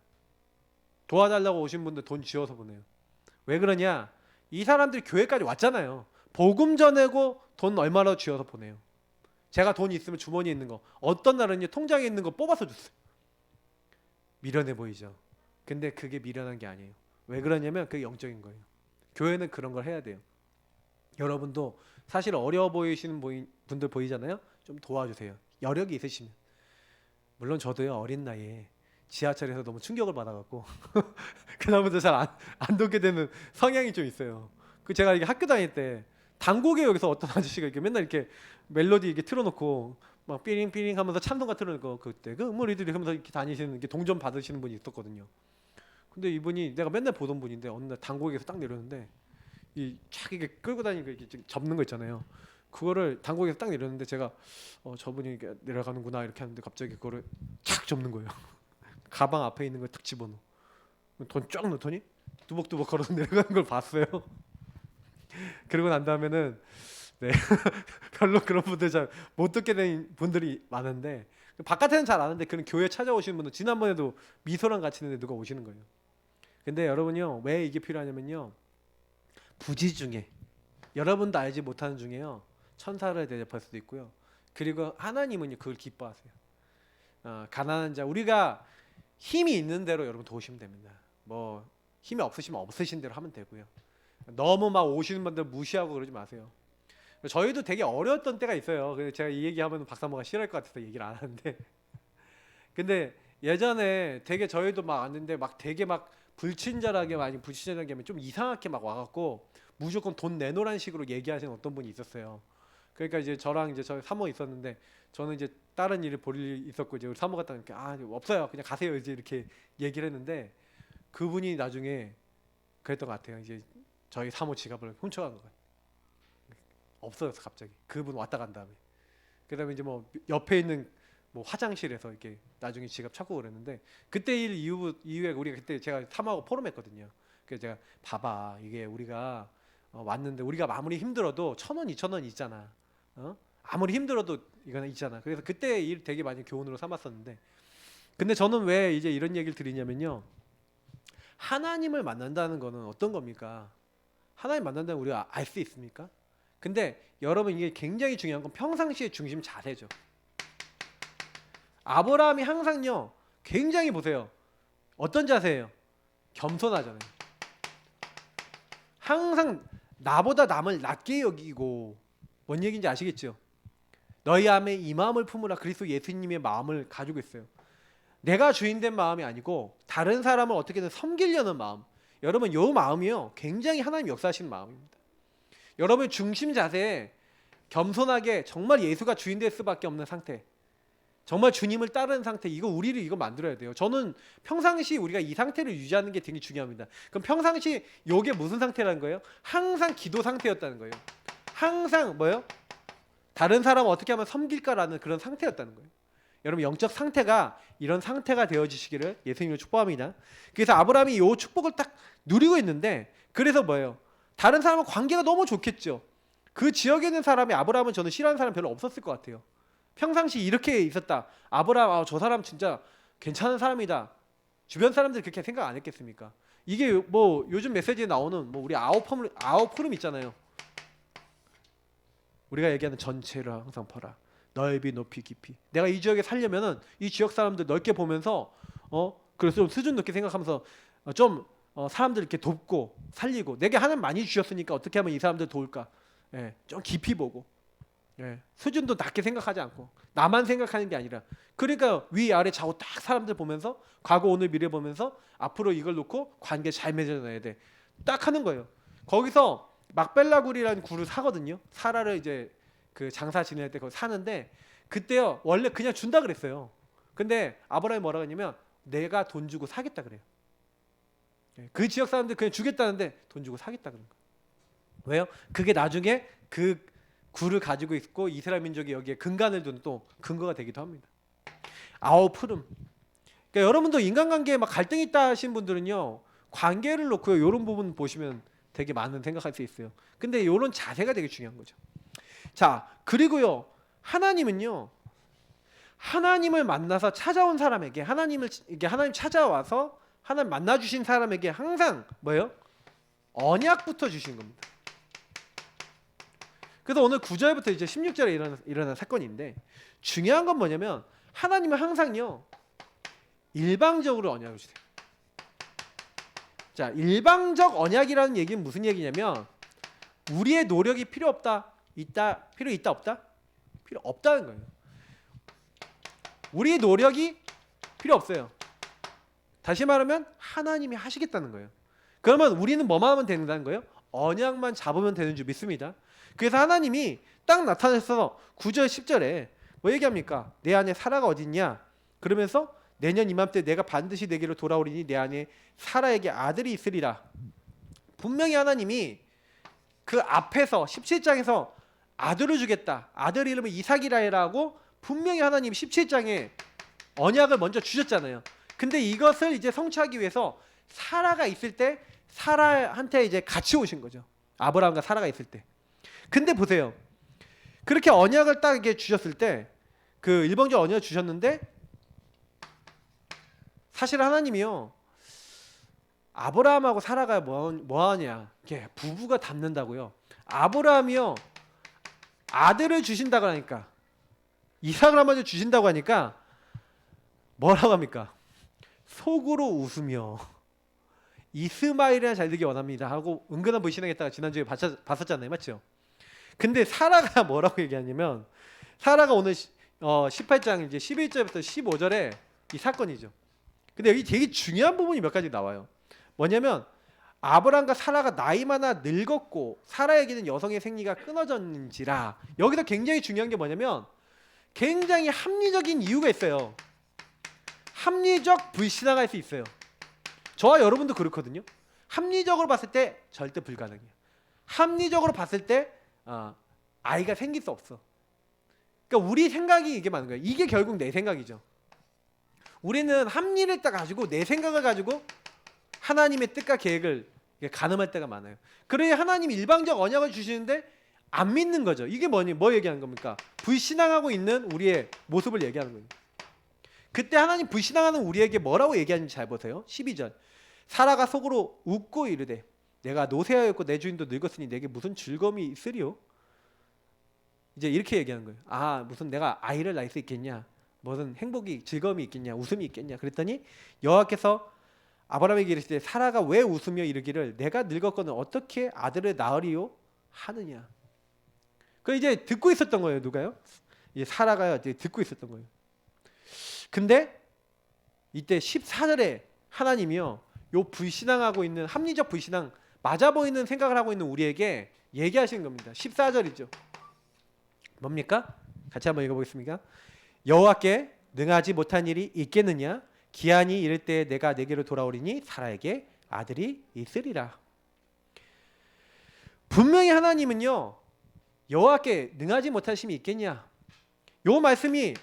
도와달라고 오신 분들 돈 쥐어서 보내요. 왜 그러냐? 이 사람들이 교회까지 왔잖아요. 복음 전하고 돈 얼마나 쥐어서 보내요. 제가 돈 있으면 주머니에 있는 거, 어떤 날은요 통장에 있는 거 뽑아서 줬어요. 미련해 보이죠? 근데 그게 미련한 게 아니에요. 왜 그러냐면 그게 영적인 거예요. 교회는 그런 걸 해야 돼요. 여러분도 사실 어려워 보이시는 분들 보이잖아요. 좀 도와주세요. 여력이 있으시면. 물론 저도요 어린 나이에 지하철에서 너무 충격을 받아갖고 그다음부터 잘 안 돕게 되는 성향이 좀 있어요. 그 제가 이게 학교 다닐 때 단곡에 여기서 어떤 아저씨가 이렇게 맨날 이렇게 멜로디 이렇게 틀어놓고 막 삐링삐링 하면서 찬송가 틀어놓고, 그때 그 우리들이 하면서 이렇게 다니시는, 이렇게 동전 받으시는 분이 있었거든요. 근데 이분이 내가 맨날 보던 분인데 어느 날 단곡에서 딱 내렸는데, 이 쫙 이게 끌고 다니는 거 이렇게 접는 거 있잖아요. 그거를 단곡에서 딱 내렸는데 제가 저분이 내려가는구나 이렇게 하는데 갑자기 그거를 착 접는 거예요. 가방 앞에 있는 걸 탁 집어넣어. 돈 쫙 넣더니 뚜벅뚜벅 걸어서 내려가는 걸 봤어요. 그러고 난 다음에는 네 별로 그런 분들 잘 못 듣게 된 분들이 많은데, 바깥에는 잘 아는데 그런 교회 찾아오시는 분은 지난번에도 미소랑 같이 있는데 누가 오시는 거예요. 근데 여러분요, 왜 이게 필요하냐면요, 부지 중에 여러분도 알지 못하는 중에요, 천사를 대접할 수도 있고요. 그리고 하나님은요 그걸 기뻐하세요. 가난한 자, 우리가 힘이 있는 대로 여러분 도우시면 됩니다. 뭐 힘이 없으시면 없으신 대로 하면 되고요. 너무 막 오시는 분들 무시하고 그러지 마세요. 저희도 되게 어려웠던 때가 있어요. 근데 제가 이 얘기하면 박사모가 싫어할 것 같아서 얘기를 안 하는데 근데 예전에 되게 저희도 막 왔는데 막 되게 막 불친절하게 많이 불친절하게 하면 좀 이상하게 막 와갖고 무조건 돈 내놓으라는 식으로 얘기하시는 어떤 분이 있었어요. 그러니까 이제 저랑 이제 저희 사모 있었는데 저는 이제 다른 일을 볼 일이 있었고 이제 우리 사모가 딱 이렇게 없어요 그냥 가세요 이제 이렇게 얘기를 했는데 그분이 나중에 그랬던 것 같아요. 이제 저희 사모 지갑을 훔쳐간 것 같아요. 없어졌어 갑자기. 그분 왔다 간 다음에. 그다음에 이제 뭐 옆에 있는 뭐 화장실에서 이렇게 나중에 지갑 찾고 그랬는데 그때 일 이후에 우리가 그때 제가 사모하고 포럼했거든요. 그래서 제가 봐봐 이게 우리가 왔는데 우리가 아무리 힘들어도 1,000원, 2,000원 있잖아. 아무리 힘들어도 이거는 있잖아. 그래서 그때 일 되게 많이 교훈으로 삼았었는데 근데 저는 왜 이제 이런 얘기를 드리냐면요. 하나님을 만난다는 거는 어떤 겁니까? 하나님 만난다는 우리가 알 수 있습니까? 근데 여러분 이게 굉장히 중요한 건 평상시의 중심 자세죠. 아브라함이 항상요 굉장히 보세요. 어떤 자세예요? 겸손하잖아요. 항상 나보다 남을 낮게 여기고 뭔 얘기인지 아시겠죠? 너희 안에 이 마음을 품으라 그리스도 예수님의 마음을 가지고 있어요. 내가 주인된 마음이 아니고 다른 사람을 어떻게든 섬기려는 마음. 여러분 이 마음이요 굉장히 하나님 역사하시는 마음입니다. 여러분 중심 자세에 겸손하게 정말 예수가 주인 될 수밖에 없는 상태, 정말 주님을 따르는 상태, 이거 우리를 이거 만들어야 돼요. 저는 평상시 우리가 이 상태를 유지하는 게 되게 중요합니다. 그럼 평상시 이게 무슨 상태라는 거예요? 항상 기도 상태였다는 거예요. 항상 뭐예요? 다른 사람을 어떻게 하면 섬길까라는 그런 상태였다는 거예요. 여러분 영적 상태가 이런 상태가 되어지시기를 예수님을 축복합니다. 그래서 아브라함이 이 축복을 딱 누리고 있는데 그래서 뭐예요? 다른 사람과 관계가 너무 좋겠죠. 그 지역에 있는 사람이 아브라함은 저는 싫어하는 사람 별로 없었을 것 같아요. 평상시 이렇게 있었다. 아브라함 저 사람 진짜 괜찮은 사람이다. 주변 사람들이 그렇게 생각 안 했겠습니까? 이게 뭐 요즘 메시지에 나오는 뭐 우리 아웃푸름 있잖아요. 우리가 얘기하는 전체를 항상 퍼라. 넓이 높이 깊이. 내가 이 지역에 살려면은 이 지역 사람들 넓게 보면서 그래서 좀 수준 높게 생각하면서 좀 사람들 이렇게 돕고 살리고 내게 하나님 많이 주셨으니까 어떻게 하면 이 사람들 도울까? 예, 좀 깊이 보고 수준도 낮게 생각하지 않고 나만 생각하는 게 아니라 그러니까 위아래 좌우 딱 사람들 보면서 과거 오늘 미래 보면서 앞으로 이걸 놓고 관계 잘 맺어놔야 돼. 딱 하는 거예요. 거기서 막벨라굴이라는 굴을 사거든요. 사라를 이제 그 장사 지낼 때 거기 사는데 그때요 원래 그냥 준다 그랬어요. 근데 아브라함이 뭐라고 했냐면 내가 돈 주고 사겠다 그래요. 그 지역 사람들 그냥 주겠다는데 돈 주고 사겠다 그런 거예요. 왜요? 그게 나중에 그 굴을 가지고 있고 이스라엘 민족이 여기에 근간을 둔 또 근거가 되기도 합니다. 푸름. 그러니까 여러분도 인간관계에 막 갈등이 있다 하신 분들은요 관계를 놓고요 이런 부분 보시면 되게 많은 생각할 수 있어요. 근데 이런 자세가 되게 중요한 거죠. 자 그리고요 하나님은요 하나님을 만나서 찾아온 사람에게 하나님 찾아와서 하나님 만나 주신 사람에게 항상 뭐예요? 언약부터 주신 겁니다. 그래서 오늘 9절부터 이제 16절에 일어난 사건인데 중요한 건 뭐냐면 하나님은 항상요 일방적으로 언약을 주세요. 자, 일방적 언약이라는 얘기는 무슨 얘기냐면 우리의 노력이 필요 없다, 필요 있다, 없다? 필요 없다는 거예요. 우리의 노력이 필요 없어요. 다시 말하면 하나님이 하시겠다는 거예요. 그러면 우리는 뭐만 하면 된다는 거예요? 언약만 잡으면 되는 줄 믿습니다. 그래서 하나님이 딱 나타나서 9절 10절에 뭐 얘기합니까? 내 안에 사라가 어딨냐? 그러면서 내년 이맘때 내가 반드시 내게로 돌아오리니 내 안에 사라에게 아들이 있으리라. 분명히 하나님이 그 앞에서 17장에서 아들을 주겠다. 아들 이름을 이삭이라고 분명히 하나님이 17장에 언약을 먼저 주셨잖아요. 근데 이것을 이제 성취하기 위해서 사라가 있을 때 사라한테 이제 같이 오신 거죠. 아브라함과 사라가 있을 때. 근데 보세요. 그렇게 언약을 딱 이게 주셨을 때 그 일방적 언약을 주셨는데 사실 하나님이요 아브라함하고 사라가 뭐하냐 이게 부부가 닮는다고요. 아브라함이요 아들을 주신다고 하니까 이삭을 한번 주신다고 하니까 뭐라고 합니까? 속으로 웃으며 이스마엘이나 잘 되기 원합니다 하고 은근한 불신하겠다가 지난주에 봤었잖아요. 맞죠? 근데 사라가 뭐라고 얘기하냐면 사라가 오늘 18장 이제 11절부터 15절에 이 사건이죠. 근데 여기 되게 중요한 부분이 몇 가지 나와요. 뭐냐면 아브람과 사라가 나이마다 늙었고 사라에게는 여성의 생리가 끊어졌는지라. 여기서 굉장히 중요한 게 뭐냐면 굉장히 합리적인 이유가 있어요. 합리적 불신앙할 수 있어요. 저와 여러분도 그렇거든요. 합리적으로 봤을 때 절대 불가능해요. 합리적으로 봤을 때 아이가 생길 수 없어. 그러니까 우리 생각이 이게 많은 거예요. 이게 결국 내 생각이죠. 우리는 합리를 딱 가지고 내 생각을 가지고 하나님의 뜻과 계획을 가늠할 때가 많아요. 그래야 하나님이 일방적 언약을 주시는데 안 믿는 거죠. 이게 뭐 얘기하는 겁니까? 불신앙하고 있는 우리의 모습을 얘기하는 거예요. 그때 하나님 불신앙하는 우리에게 뭐라고 얘기하는지 잘 보세요. 12절 사라가 속으로 웃고 이르되 내가 노쇠하였고 내 주인도 늙었으니 내게 무슨 즐거움이 있으리요? 이제 이렇게 얘기하는 거예요. 무슨 내가 아이를 낳을 수 있겠냐, 무슨 행복이 즐거움이 있겠냐, 웃음이 있겠냐. 그랬더니 여호와께서 아브라함에게 이르시되 사라가 왜 웃으며 이르기를 내가 늙었거늘 어떻게 아들을 낳으리요 하느냐. 그 이제 듣고 있었던 거예요. 누가요? 이제 사라가 이제 듣고 있었던 거예요. 근데 이때 14절에 하나님이요 요 불신앙하고 있는 합리적 불신앙 맞아 보이는 생각을 하고 있는 우리에게 얘기하시는 겁니다. 14절이죠. 뭡니까? 같이 한번 읽어보겠습니까? 여호와께 능하지 못한 일이 있겠느냐? 기한이 이를 때 내가 내게로 돌아오리니 사라에게 아들이 있으리라. 분명히 하나님은요 여호와께 능하지 못하심이 있겠냐? 요 말씀이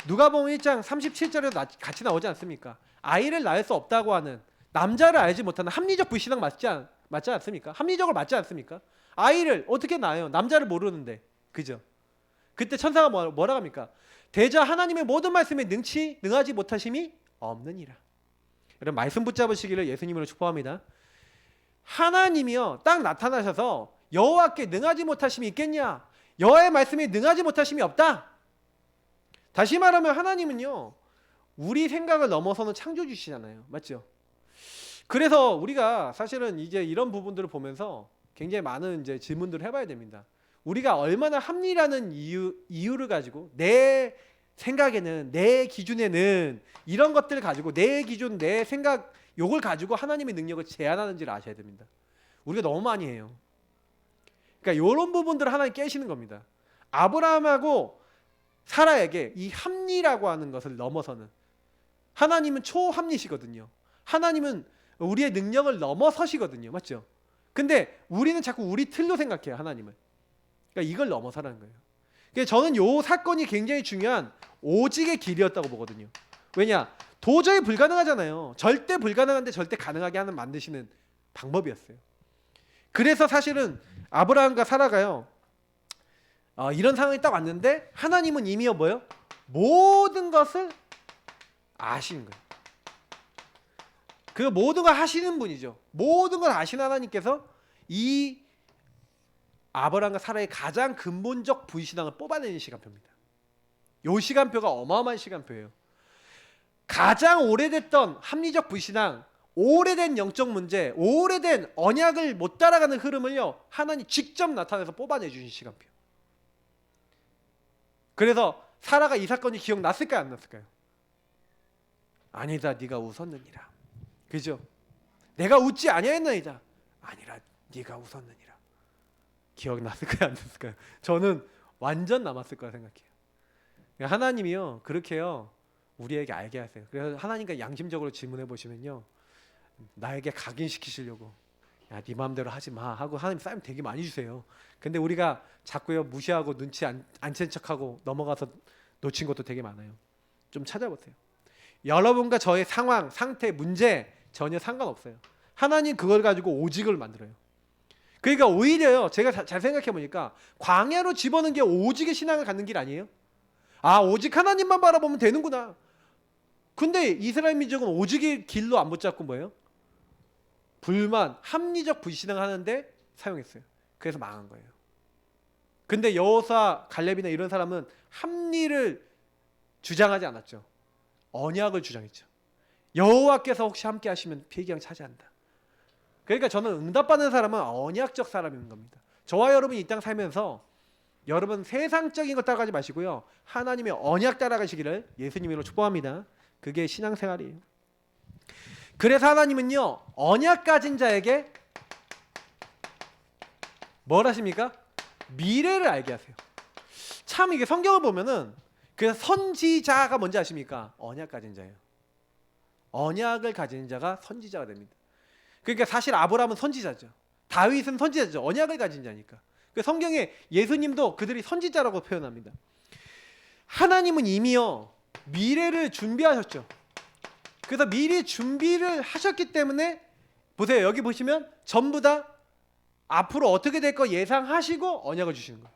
누가복음 1장 37절에도 같이 나오지 않습니까? 아이를 낳을 수 없다고 하는 남자를 알지 못하는 합리적 불신앙 맞지 않습니까? 합리적으로 맞지 않습니까? 아이를 어떻게 낳아요? 남자를 모르는데. 그죠? 그때 천사가 뭐라고 합니까? 대저 하나님의 모든 말씀에 능하지 못하심이 없느니라. 여러분 말씀 붙잡으시기를 예수님으로 축복합니다. 하나님이요 딱 나타나셔서 여호와께 능하지 못하심이 있겠냐? 여호와의 말씀에 능하지 못하심이 없다. 다시 말하면 하나님은요 우리 생각을 넘어서는 창조주시잖아요. 맞죠? 그래서 우리가 사실은 이제 이런 부분들을 보면서 굉장히 많은 이제 질문들을 해봐야 됩니다. 우리가 얼마나 합리라는 이유를 가지고 내 생각에는 내 기준에는 이런 것들을 가지고 내 기준 내 생각 요걸 가지고 하나님의 능력을 제한하는지를 아셔야 됩니다. 우리가 너무 많이 해요. 그러니까 이런 부분들을 하나님 깨시는 겁니다. 아브라함하고 사라에게 이 합리라고 하는 것을 넘어서는 하나님은 초합리시거든요. 하나님은 우리의 능력을 넘어서시거든요. 맞죠? 근데 우리는 자꾸 우리 틀로 생각해요. 하나님을. 그러니까 이걸 넘어서라는 거예요. 그래서 저는 이 사건이 굉장히 중요한 오직의 길이었다고 보거든요. 왜냐? 도저히 불가능하잖아요. 절대 불가능한데 절대 가능하게 하는 만드시는 방법이었어요. 그래서 사실은 아브라함과 사라가요 이런 상황이 딱 왔는데 하나님은 이미요 뭐요? 모든 것을 아시는 거예요. 그 모든 걸 하시는 분이죠. 모든 걸 아시는 하나님께서 이 아브라함과 사라의 가장 근본적 불신앙을 뽑아내는 시간표입니다. 이 시간표가 어마어마한 시간표예요. 가장 오래됐던 합리적 불신앙, 오래된 영적 문제, 오래된 언약을 못 따라가는 흐름을요 하나님 직접 나타내서 뽑아내 주신 시간표. 그래서 사라가 이 사건이 기억났을까요? 안 났을까요? 아니다 네가 웃었느니라. 그죠? 내가 웃지 아니하였나이다. 아니라 네가 웃었느니라. 기억났을까요? 안 났을까요? 저는 완전 남았을 거라 생각해요. 하나님이요 그렇게요 우리에게 알게 하세요. 그래서 하나님과 양심적으로 질문해 보시면요 나에게 각인시키시려고 야 네 마음대로 하지 마 하고 하나님 싸움 되게 많이 주세요. 근데 우리가 자꾸요 무시하고 눈치 안 챈 척하고 넘어가서 놓친 것도 되게 많아요. 좀 찾아보세요. 여러분과 저의 상황, 상태, 문제 전혀 상관없어요. 하나님 그걸 가지고 오직을 만들어요. 그러니까 오히려요 제가 잘 생각해 보니까 광야로 집어넣은 게 오직의 신앙을 갖는 길 아니에요? 아, 오직 하나님만 바라보면 되는구나. 근데 이스라엘 민족은 오직의 길로 안 붙잡고 뭐예요? 불만, 합리적 불신앙을 하는데 사용했어요. 그래서 망한 거예요. 근데 여호수아, 갈렙이나 이런 사람은 합리를 주장하지 않았죠. 언약을 주장했죠. 여호와께서 혹시 함께 하시면 피기왕 차지한다. 그러니까 저는 응답받는 사람은 언약적 사람인 겁니다. 저와 여러분이 이 땅 살면서 여러분 세상적인 것 따라가지 마시고요, 하나님의 언약 따라가시기를 예수님으로 축복합니다. 그게 신앙생활이에요. 그래서 하나님은요, 언약 가진 자에게 뭘 하십니까? 미래를 알게 하세요. 참 이게 성경을 보면은, 그래서 선지자가 뭔지 아십니까? 언약 가진 자예요. 언약을 가진 자가 선지자가 됩니다. 그러니까 사실 아브라함은 선지자죠. 다윗은 선지자죠. 언약을 가진 자니까. 성경에 예수님도 그들이 선지자라고 표현합니다. 하나님은 이미요 미래를 준비하셨죠. 그래서 미리 준비를 하셨기 때문에 보세요. 여기 보시면 전부 다 앞으로 어떻게 될 거 예상하시고 언약을 주시는 거예요.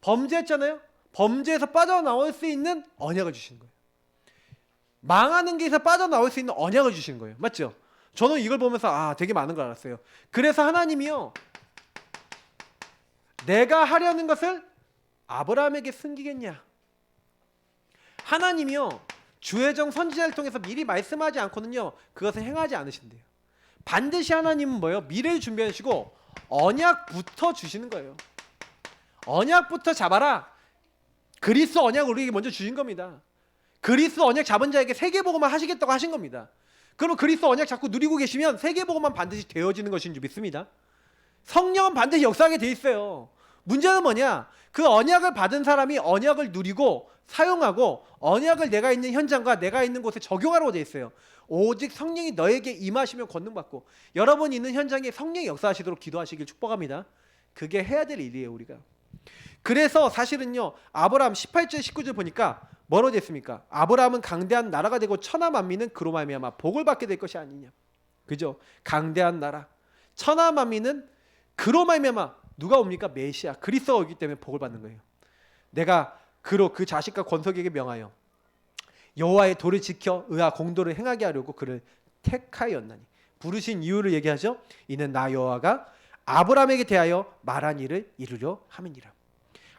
범죄했잖아요. 범죄에서 빠져나올 수 있는 언약을 주시는 거예요. 망하는 길에서 빠져나올 수 있는 언약을 주시는 거예요. 맞죠? 저는 이걸 보면서 아, 되게 많은 걸 알았어요. 그래서 하나님이요, 내가 하려는 것을 아브라함에게 숨기겠냐? 하나님이요, 주혜정 선지자를 통해서 미리 말씀하지 않고는요 그것을 행하지 않으신대요. 반드시 하나님은 뭐예요? 미래를 준비하시고 언약부터 주시는 거예요. 언약부터 잡아라. 그리스도 언약을 우리에게 먼저 주신 겁니다. 그리스도 언약 잡은 자에게 세계복음만 하시겠다고 하신 겁니다. 그러면 그리스도 언약 잡고 누리고 계시면 세계복음만 반드시 되어지는 것인 줄 믿습니다. 성령은 반드시 역사하게 돼 있어요. 문제는 뭐냐? 그 언약을 받은 사람이 언약을 누리고 사용하고 언약을 내가 있는 현장과 내가 있는 곳에 적용하라고 돼 있어요. 오직 성령이 너에게 임하시면 권능받고, 여러분이 있는 현장에 성령이 역사하시도록 기도하시길 축복합니다. 그게 해야 될 일이에요, 우리가. 그래서 사실은요, 아브라함 18절 19절 보니까 뭐라고 되어 있습니까? 아브라함은 강대한 나라가 되고 천하 만민은 그로 말미암아 복을 받게 될 것이 아니냐. 그죠? 강대한 나라, 천하 만민은 그로 말미암아 누가 옵니까? 메시아 그리스도가 오기 때문에 복을 받는 거예요. 내가 그로 그 자식과 권속에게 명하여 여호와의 도를 지켜 의와 공도를 행하게 하려고 그를 택하였나니. 부르신 이유를 얘기하죠. 이는 나 여호와가 아브라함에게 대하여 말한 일을 이루려 함이니라.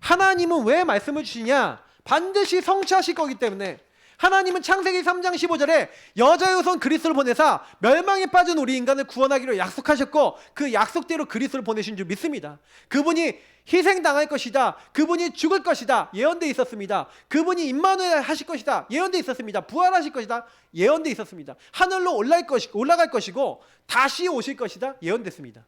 하나님은 왜 말씀을 주시냐? 반드시 성취하실 거기 때문에. 하나님은 창세기 3장 15절에 여자의 후손 그리스도를 보내사 멸망에 빠진 우리 인간을 구원하기로 약속하셨고, 그 약속대로 그리스도를 보내신 줄 믿습니다. 그분이 희생당할 것이다, 그분이 죽을 것이다, 예언되어 있었습니다. 그분이 임마누엘 하실 것이다, 예언되어 있었습니다. 부활하실 것이다, 예언되어 있었습니다. 하늘로 올라갈 것이고 다시 오실 것이다, 예언됐습니다.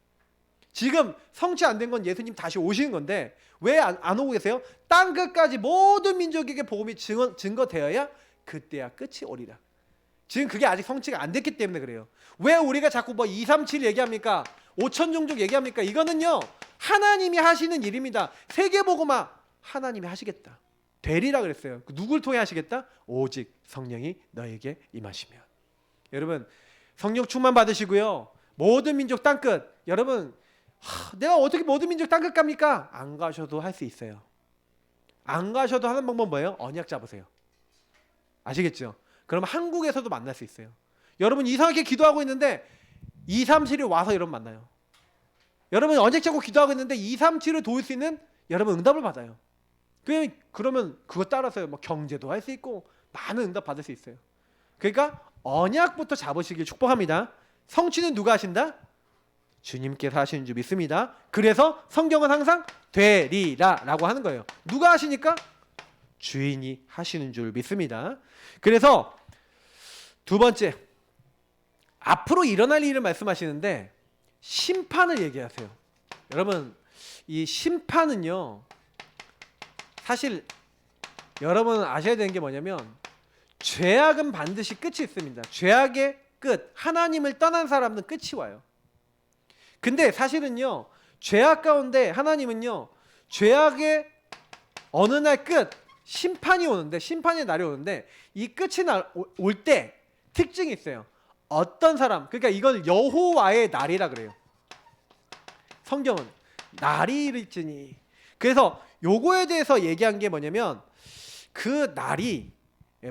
지금 성취 안 된 건 예수님 다시 오시는 건데 왜 안 오고 계세요? 땅 끝까지 모든 민족에게 복음이 증거되어야 그때야 끝이 오리라. 지금 그게 아직 성취가 안 됐기 때문에 그래요. 왜 우리가 자꾸 뭐 237 얘기합니까? 5천 종족 얘기합니까? 이거는요 하나님이 하시는 일입니다. 세계복음화 하나님이 하시겠다, 되리라 그랬어요. 누굴 통해 하시겠다? 오직 성령이 너에게 임하시면. 여러분 성령 충만 받으시고요, 모든 민족 땅끝. 여러분 내가 어떻게 모든 민족 땅끝 갑니까? 안 가셔도 할 수 있어요. 안 가셔도 하는 방법 뭐예요? 언약 잡으세요. 아시겠죠? 그럼 한국에서도 만날 수 있어요. 여러분 이상하게 기도하고 있는데 237이 와서 여러분 만나요. 여러분 언약 잡고 기도하고 있는데 237을 도울 수 있는 여러분 응답을 받아요. 그러면 그거 따라서 뭐 경제도 할 수 있고 많은 응답 받을 수 있어요. 그러니까 언약부터 잡으시길 축복합니다. 성취는 누가 하신다? 주님께서 하시는 줄 믿습니다. 그래서 성경은 항상 되리라 라고 하는 거예요. 누가 하시니까? 주인이 하시는 줄 믿습니다. 그래서 두 번째, 앞으로 일어날 일을 말씀하시는데 심판을 얘기하세요. 여러분 이 심판은요 사실 여러분 아셔야 되는 게 뭐냐면, 죄악은 반드시 끝이 있습니다. 죄악의 끝, 하나님을 떠난 사람은 끝이 와요. 근데 사실은요 죄악 가운데 하나님은요 죄악의 어느 날 끝, 심판이 오는데, 심판의 날이 오는데 이 끝이 올 때 특징이 있어요. 어떤 사람, 그러니까 이건 여호와의 날이라 그래요. 성경은 날이 이르지니. 그래서 요거에 대해서 얘기한 게 뭐냐면 그 날이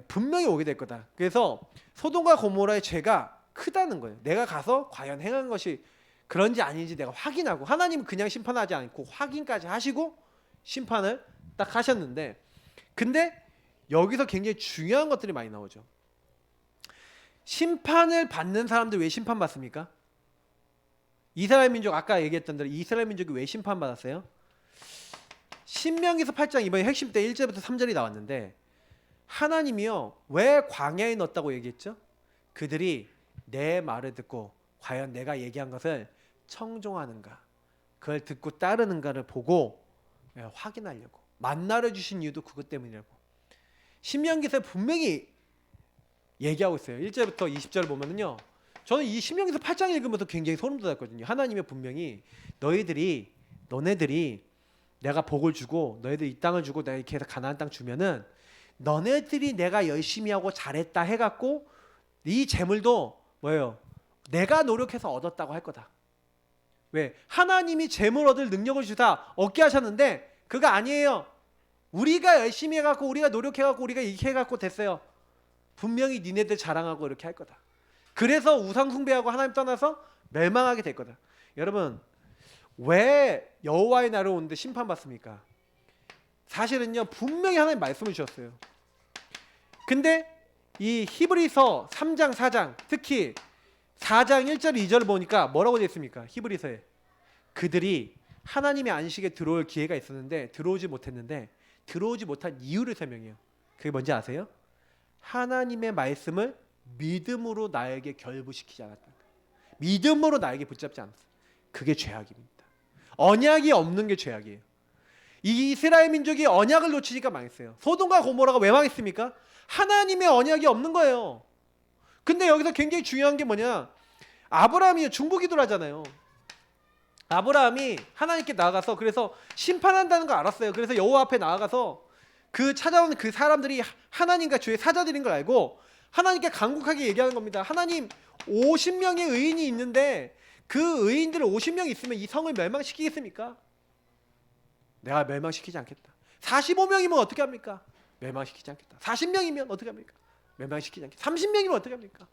분명히 오게 될 거다. 그래서 소돔과 고모라의 죄가 크다는 거예요. 내가 가서 과연 행한 것이 그런지 아닌지 내가 확인하고, 하나님은 그냥 심판하지 않고 확인까지 하시고 심판을 딱 하셨는데, 근데 여기서 굉장히 중요한 것들이 많이 나오죠. 심판을 받는 사람들 왜 심판받습니까? 이스라엘 민족, 아까 얘기했던 대로 이스라엘 민족이 왜 심판받았어요? 신명기서 8장 이번에 핵심 때 1절부터 3절이 나왔는데, 하나님이요 왜 광야에 넣었다고 얘기했죠? 그들이 내 말을 듣고 과연 내가 얘기한 것을 청종하는가, 그걸 듣고 따르는가를 보고 확인하려고 만나를 주신 이유도 그것 때문이라고. 신명기서에 분명히 얘기하고 있어요. 1절부터 20절을 보면은요, 저는 이 신명기서 8장 읽으면서 굉장히 소름 돋았거든요. 하나님의 분명히 너네들이 내가 복을 주고 너희들 이 땅을 주고 내가 이렇게 해서 가나안 땅 주면은 너네들이 내가 열심히 하고 잘했다 해갖고 이 재물도 뭐예요? 내가 노력해서 얻었다고 할 거다. 왜? 하나님이 재물 얻을 능력을 주다 얻게 하셨는데 그거 아니에요. 우리가 열심히 해갖고 우리가 노력해갖고 우리가 이렇게 해갖고 됐어요. 분명히 니네들 자랑하고 이렇게 할 거다. 그래서 우상 숭배하고 하나님 떠나서 멸망하게 될 거다. 여러분, 왜 여호와의 날을 오는데 심판받습니까? 사실은요 분명히 하나님 말씀을 주셨어요. 근데 이 히브리서 3장 4장 특히 4장 1절 2절을 보니까 뭐라고 되어 있습니까? 히브리서에 그들이 하나님의 안식에 들어올 기회가 있었는데 들어오지 못했는데 들어오지 못한 이유를 설명해요. 그게 뭔지 아세요? 하나님의 말씀을 믿음으로 나에게 결부시키지 않았다. 믿음으로 나에게 붙잡지 않았어요. 그게 죄악입니다. 언약이 없는 게 죄악이에요. 이 이스라엘 민족이 언약을 놓치니까 망했어요. 소돔과 고모라가 왜 망했습니까? 하나님의 언약이 없는 거예요. 근데 여기서 굉장히 중요한 게 뭐냐, 아브라함이 중보기도를 하잖아요. 아브라함이 하나님께 나아가서 그래서 심판한다는 걸 알았어요. 그래서 여호와 앞에 나아가서 그 찾아오는 그 사람들이 하나님과 주의 사자들인 걸 알고 하나님께 간곡하게 얘기하는 겁니다. 하나님, 50명의 의인이 있는데 그 의인들 50명 있으면 이 성을 멸망시키겠습니까? 내가 멸망시키지 않겠다. 45명이면 어떻게 합니까? 멸망시키지 않겠다. 40명이면 어떻게 합니까? 멸망시키지 않겠다. 30명이면 어떻게 합니까?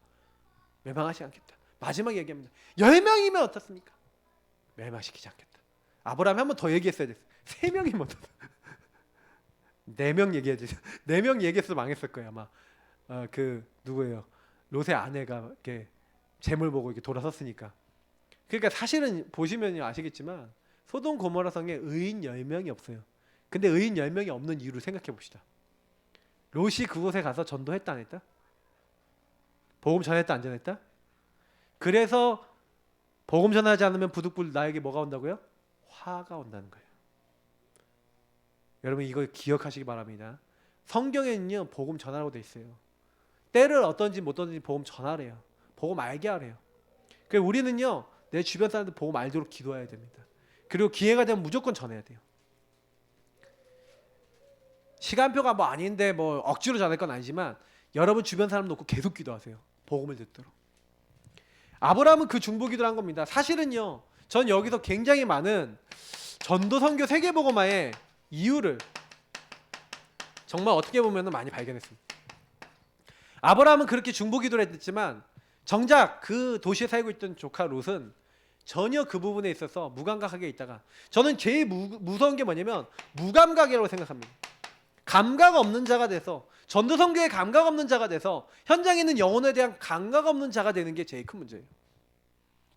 멸망하지 않겠다. 마지막 얘기합니다. 10명이면 어떻습니까? 멸망시키지 않겠다. 아브라함이 한 번 더 얘기했어야 됐어요. 3명이면 어떻습니까? 4명 얘기해야지. 4명 얘기해서 망했을 거예요 아마. 그 누구예요? 롯의 아내가 이렇게 재물 보고 이렇게 돌아섰으니까. 그러니까 사실은 보시면 아시겠지만 소돔 고모라 성에 의인 10명이 없어요. 근데 의인 10명이 없는 이유를 생각해 봅시다. 롯이 그곳에 가서 전도했다 안 했다? 복음 전했다 안 전했다? 그래서 복음 전하지 않으면 부득불 나에게 뭐가 온다고요? 화가 온다는 거예요. 여러분 이거 기억하시기 바랍니다. 성경에는요 복음 전하라고 돼 있어요. 때를 어떤지 못 어떤지 복음 전하래요. 복음 알게 하래요. 그래서 우리는요 내 주변 사람들 복음 알도록 기도해야 됩니다. 그리고 기회가 되면 무조건 전해야 돼요. 시간표가 뭐 아닌데 뭐 억지로 전할 건 아니지만 여러분 주변 사람 놓고 계속 기도하세요. 복음을 듣도록. 아브라함은 그 중보기도를 한 겁니다. 사실은요 전 여기서 굉장히 많은 전도 선교 세계복음화의 이유를 정말 어떻게 보면 많이 발견했습니다. 아브라함은 그렇게 중보기도를 했지만 정작 그 도시에 살고 있던 조카 롯은 전혀 그 부분에 있어서 무감각하게 있다가, 저는 제일 무서운 게 뭐냐면 무감각이라고 생각합니다. 감각 없는 자가 돼서, 전도 선교에 감각 없는 자가 돼서 현장에 있는 영혼에 대한 감각 없는 자가 되는 게 제일 큰 문제예요.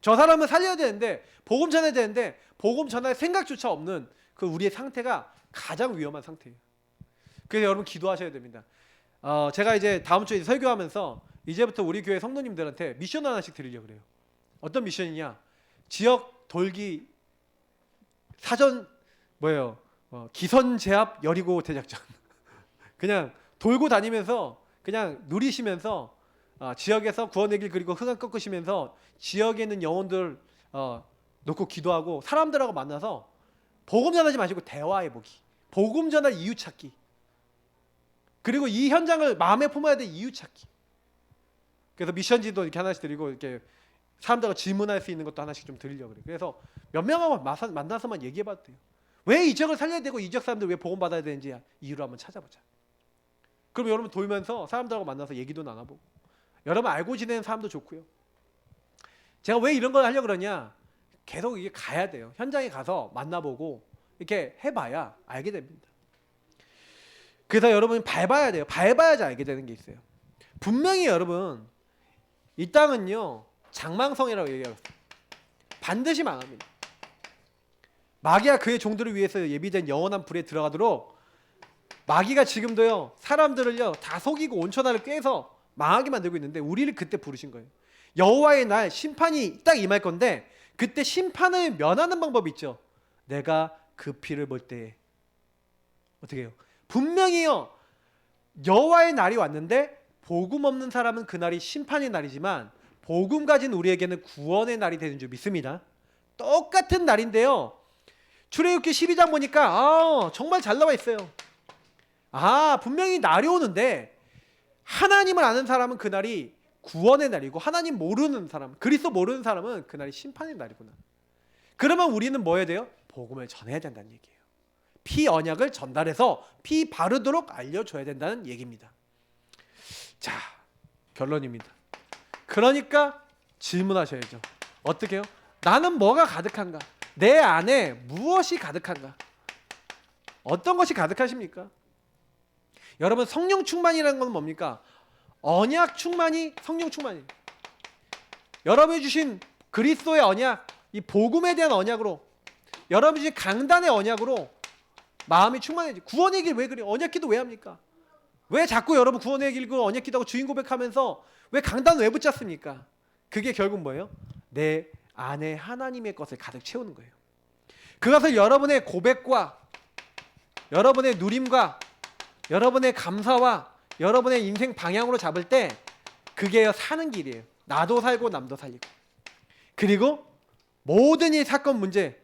저 사람은 살려야 되는데 복음 전해야 되는데 복음 전할 생각조차 없는 그 우리의 상태가 가장 위험한 상태예요. 그래서 여러분 기도하셔야 됩니다. 제가 이제 다음 주에 설교하면서 이제부터 우리 교회 성도님들한테 미션 하나씩 드리려고 그래요. 어떤 미션이냐? 지역 돌기 사전 기선 제압 여리고 대작전. 그냥 돌고 다니면서 그냥 누리시면서 지역에서 구원의 길 그리고 흑암 꺾으시면서 지역에 있는 영혼들 놓고 기도하고 사람들하고 만나서 복음 전하지 마시고 대화해보기, 복음 전할 이유 찾기, 그리고 이 현장을 마음에 품어야 될 이유 찾기. 그래서 미션지도 이렇게 하나씩 드리고 이렇게 사람들과 질문할 수 있는 것도 하나씩 좀 드리려고 그래요. 그래서 몇 명하고 만나서만 얘기해봐도 돼요. 왜 이 지역을 살려야 되고 이 지역 사람들 왜 복음 받아야 되는지 이유를 한번 찾아보자. 그럼 여러분 돌면서 사람들하고 만나서 얘기도 나눠보고 여러분 알고 지내는 사람도 좋고요. 제가 왜 이런 걸 하려고 그러냐, 계속 이게 가야 돼요. 현장에 가서 만나보고 이렇게 해봐야 알게 됩니다. 그래서 여러분이 밟아야 돼요. 밟아야지 알게 되는 게 있어요. 분명히 여러분 이 땅은요 장망성이라고 얘기하고 있어요. 반드시 망합니다. 마귀가 그의 종들을 위해서 예비된 영원한 불에 들어가도록 마귀가 지금도요 사람들을요 다 속이고 온천하를 꿰서 망하게 만들고 있는데 우리를 그때 부르신 거예요. 여호와의 날 심판이 딱 임할 건데 그때 심판을 면하는 방법이 있죠. 내가 그 피를 볼 때 어떻게 해요? 분명히요 여호와의 날이 왔는데 복음 없는 사람은 그날이 심판의 날이지만 복음 가진 우리에게는 구원의 날이 되는 줄 믿습니다. 똑같은 날인데요. 출애굽기 12장 보니까 정말 잘 나와 있어요. 분명히 날이 오는데 하나님을 아는 사람은 그날이 구원의 날이고 하나님 모르는 사람, 그리스도 모르는 사람은 그날이 심판의 날이구나. 그러면 우리는 뭐 해야 돼요? 복음을 전해야 된다는 얘기예요. 피 언약을 전달해서 피 바르도록 알려줘야 된다는 얘기입니다. 자, 결론입니다. 그러니까 질문하셔야죠. 어떻게 해요? 나는 뭐가 가득한가? 내 안에 무엇이 가득한가? 어떤 것이 가득하십니까? 여러분 성령 충만이라는 건 뭡니까? 언약 충만이 성령 충만이에요. 여러분이 주신 그리스도의 언약, 이 복음에 대한 언약으로, 여러분이 주신 강단의 언약으로 마음이 충만해지. 구원의 길 왜 그래요? 언약 기도 왜 합니까? 왜 자꾸 여러분 구원의 길 그 언약 기도하고 주인 고백하면서 왜 강단 왜 붙잡습니까? 그게 결국 뭐예요? 내 안에 하나님의 것을 가득 채우는 거예요. 그것을 여러분의 고백과 여러분의 누림과 여러분의 감사와 여러분의 인생 방향으로 잡을 때 그게 사는 길이에요. 나도 살고 남도 살리고. 그리고 모든 이 사건 문제,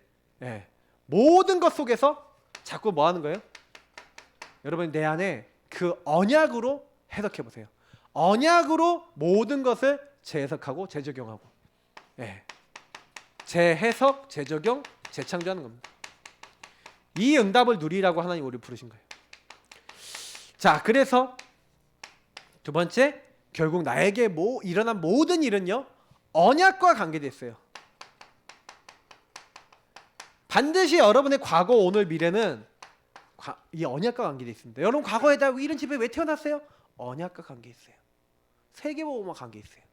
모든 것 속에서 자꾸 뭐 하는 거예요? 여러분 내 안에 그 언약으로 해석해 보세요. 언약으로 모든 것을 재해석하고 재적용하고, 재해석, 재적용, 재창조하는 겁니다. 이 응답을 누리라고 하나님 우리를 부르신 거예요. 자, 그래서 두 번째, 결국 나에게 일어난 모든 일은요 언약과 관계됐어요. 반드시 여러분의 과거, 오늘, 미래는 이 언약과 관계되어 있습니다. 여러분 과거에다 이런 집에 왜 태어났어요? 언약과 관계 있어요. 세계보험과 관계 있어요.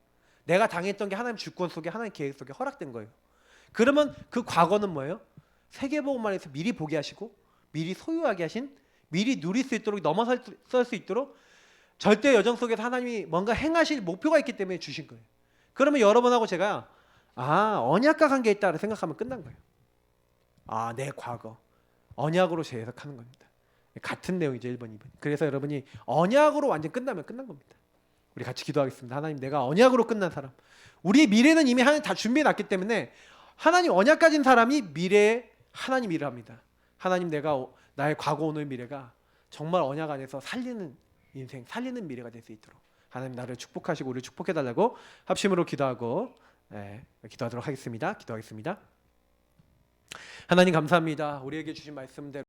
내가 당했던 게 하나님 주권 속에, 하나님 계획 속에 허락된 거예요. 그러면 그 과거는 뭐예요? 세계보험만에서 미리 보게 하시고 미리 소유하게 하신, 미리 누릴 수 있도록, 넘어설 수 있도록 절대 여정 속에서 하나님이 뭔가 행하실 목표가 있기 때문에 주신 거예요. 그러면 여러분하고 제가 언약과 관계 있다고 생각하면 끝난 거예요. 내 과거 언약으로 재해석하는 겁니다. 같은 내용이죠. 1번, 2번. 그래서 여러분이 언약으로 완전 끝나면 끝난 겁니다. 우리 같이 기도하겠습니다. 하나님, 내가 언약으로 끝난 사람, 우리의 미래는 이미 하나님 다 준비해 놨기 때문에 하나님 언약 가진 사람이 미래에 하나님 일을 합니다. 하나님, 내가 나의 과거, 오늘, 미래가 정말 언약 안에서 살리는 인생, 살리는 미래가 될 수 있도록 하나님 나를 축복하시고 우리를 축복해달라고 합심으로 기도하고 기도하도록 하겠습니다. 기도하겠습니다. 하나님 감사합니다. 우리에게 주신 말씀대로